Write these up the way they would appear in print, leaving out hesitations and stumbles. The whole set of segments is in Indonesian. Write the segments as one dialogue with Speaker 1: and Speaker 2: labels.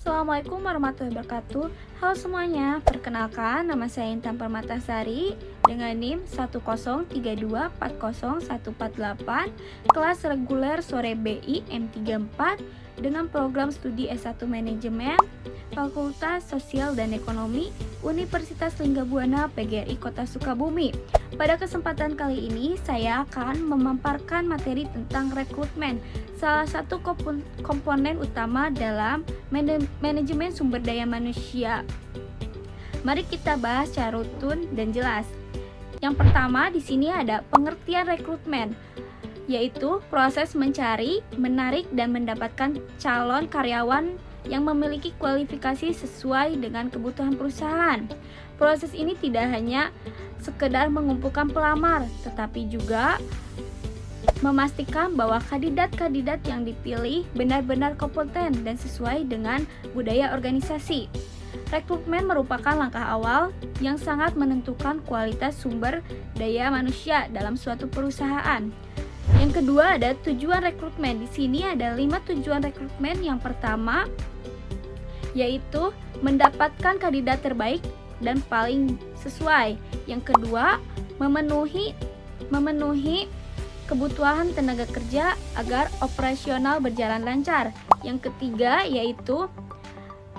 Speaker 1: Assalamualaikum warahmatullahi wabarakatuh. Halo semuanya, perkenalkan nama saya Intan Permatasari dengan NIM 103240148, kelas reguler sore BI M34 dengan program studi S1 Manajemen, Fakultas Sosial dan Ekonomi, Universitas Linggabuana PGRI Kota Sukabumi. Pada kesempatan kali ini saya akan memaparkan materi tentang rekrutmen, salah satu komponen utama dalam manajemen sumber daya manusia. Mari kita bahas secara runtun dan jelas. Yang pertama di sini ada pengertian rekrutmen, yaitu proses mencari, menarik dan mendapatkan calon karyawan yang memiliki kualifikasi sesuai dengan kebutuhan perusahaan. Proses ini tidak hanya sekedar mengumpulkan pelamar, tetapi juga memastikan bahwa kandidat-kandidat yang dipilih benar-benar kompeten dan sesuai dengan budaya organisasi. Rekrutmen merupakan langkah awal yang sangat menentukan kualitas sumber daya manusia dalam suatu perusahaan. Yang kedua ada tujuan rekrutmen. Di sini ada 5 tujuan rekrutmen. Yang pertama yaitu mendapatkan kandidat terbaik dan paling sesuai. Yang kedua, memenuhi kebutuhan tenaga kerja agar operasional berjalan lancar. Yang ketiga yaitu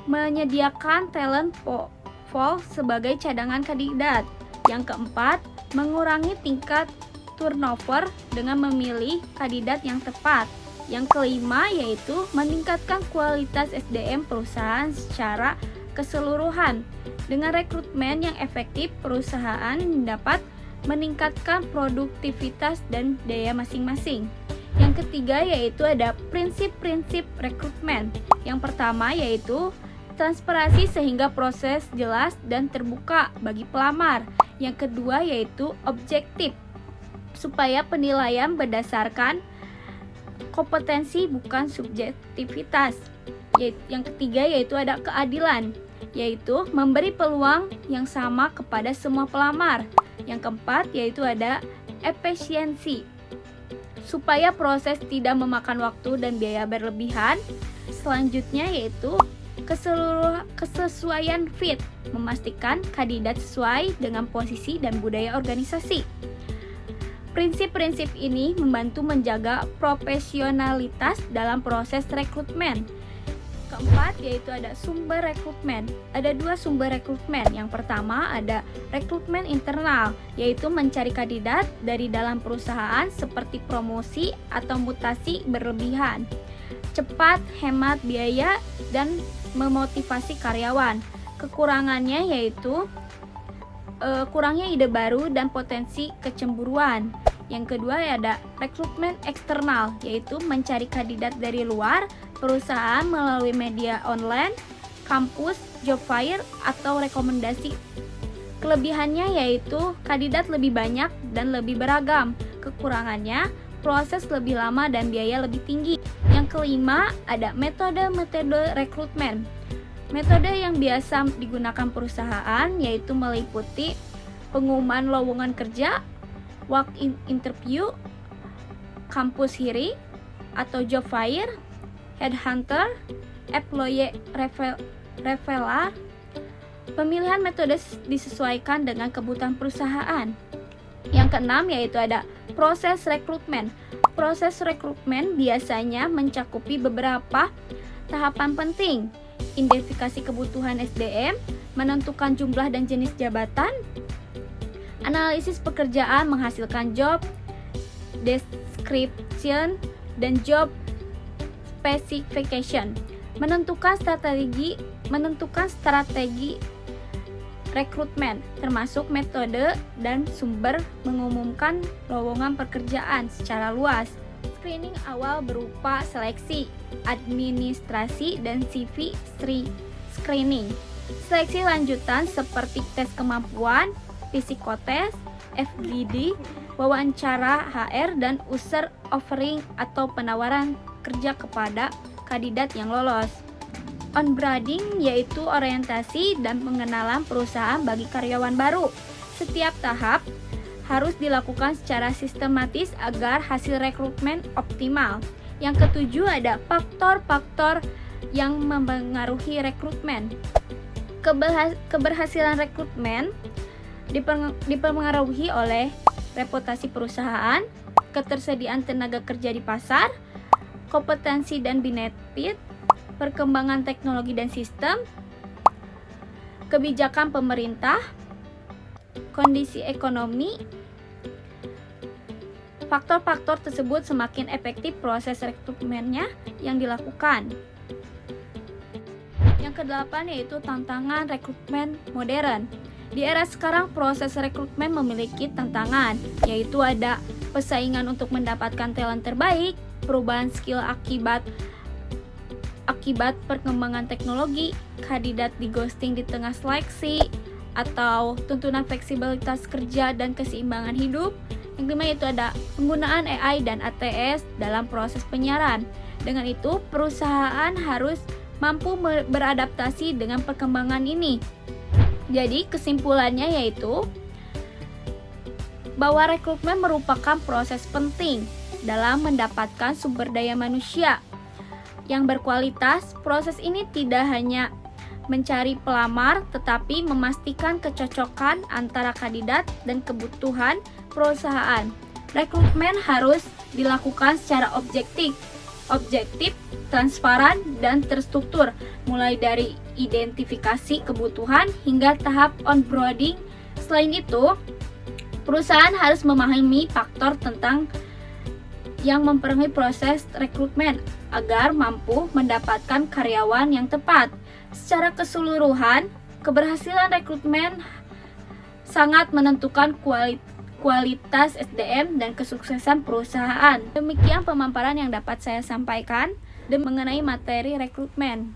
Speaker 1: menyediakan talent pool sebagai cadangan kandidat. Yang keempat, mengurangi tingkat turnover dengan memilih kandidat yang tepat. Yang kelima yaitu meningkatkan kualitas SDM perusahaan secara keseluruhan. Dengan rekrutmen yang efektif, perusahaan dapat meningkatkan produktivitas dan daya masing-masing. Yang ketiga yaitu ada prinsip-prinsip rekrutmen. Yang pertama yaitu transparansi sehingga proses jelas dan terbuka bagi pelamar. Yang kedua yaitu objektif, supaya penilaian berdasarkan kompetensi bukan subjektivitas. Yang ketiga yaitu ada keadilan, yaitu memberi peluang yang sama kepada semua pelamar. Yang keempat yaitu ada efisiensi, supaya proses tidak memakan waktu dan biaya berlebihan. Selanjutnya yaitu kesesuaian fit, memastikan kandidat sesuai dengan posisi dan budaya organisasi. Prinsip-prinsip ini membantu menjaga profesionalitas dalam proses rekrutmen. Keempat yaitu ada sumber rekrutmen. Ada 2 sumber rekrutmen. Yang pertama ada rekrutmen internal, yaitu mencari kandidat dari dalam perusahaan seperti promosi atau mutasi berlebihan, cepat, hemat biaya, dan memotivasi karyawan. Kekurangannya yaitu kurangnya ide baru dan potensi kecemburuan. Yang kedua ada rekrutmen eksternal, yaitu mencari kandidat dari luar perusahaan melalui media online, kampus, job fair, atau rekomendasi. Kelebihannya yaitu kandidat lebih banyak dan lebih beragam. Kekurangannya proses lebih lama dan biaya lebih tinggi. Yang kelima ada metode rekrutmen. Metode yang biasa digunakan perusahaan yaitu meliputi pengumuman lowongan kerja, walk-in interview, kampus hiring atau job fair, headhunter, employee referral. Pemilihan metode disesuaikan dengan kebutuhan perusahaan. Yang keenam yaitu ada proses rekrutmen. Proses rekrutmen biasanya mencakupi beberapa tahapan penting. Identifikasi kebutuhan SDM, menentukan jumlah dan jenis jabatan, analisis pekerjaan menghasilkan job description dan job specification, menentukan strategi rekrutmen, termasuk metode dan sumber mengumumkan lowongan pekerjaan secara luas. Screening awal berupa seleksi, administrasi, dan CV screening. Seleksi lanjutan seperti tes kemampuan, psikotes, FGD, wawancara HR, dan user offering atau penawaran kerja kepada kandidat yang lolos. Onboarding yaitu orientasi dan pengenalan perusahaan bagi karyawan baru. Setiap tahap harus dilakukan secara sistematis agar hasil rekrutmen optimal. Yang ketujuh ada faktor-faktor yang mempengaruhi rekrutmen. Keberhasilan rekrutmen dipengaruhi oleh reputasi perusahaan, ketersediaan tenaga kerja di pasar, kompetensi dan benefit, perkembangan teknologi dan sistem, kebijakan pemerintah, kondisi ekonomi. Faktor-faktor tersebut semakin efektif proses rekrutmennya yang dilakukan. Yang kedelapan yaitu tantangan rekrutmen modern. Di era sekarang proses rekrutmen memiliki tantangan, yaitu ada persaingan untuk mendapatkan talent terbaik, perubahan skill akibat perkembangan teknologi, kandidat di ghosting di tengah seleksi, atau tuntunan fleksibilitas kerja dan keseimbangan hidup. Yang kelima yaitu ada penggunaan AI dan ATS dalam proses penyiaran. Dengan itu, perusahaan harus mampu beradaptasi dengan perkembangan ini. Jadi, kesimpulannya yaitu bahwa rekrutmen merupakan proses penting dalam mendapatkan sumber daya manusia yang berkualitas. Proses ini tidak hanya mencari pelamar, tetapi memastikan kecocokan antara kandidat dan kebutuhan perusahaan. Rekrutmen harus dilakukan secara objektif, transparan, dan terstruktur, mulai dari identifikasi kebutuhan hingga tahap onboarding. Selain itu, perusahaan harus memahami faktor tentang yang mempengaruhi proses rekrutmen agar mampu mendapatkan karyawan yang tepat. Secara keseluruhan, keberhasilan rekrutmen sangat menentukan kualitas SDM dan kesuksesan perusahaan. Demikian pemaparan yang dapat saya sampaikan mengenai materi rekrutmen.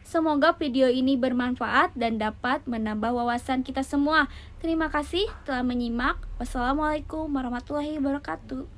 Speaker 1: Semoga video ini bermanfaat dan dapat menambah wawasan kita semua. Terima kasih telah menyimak. Wassalamualaikum warahmatullahi wabarakatuh.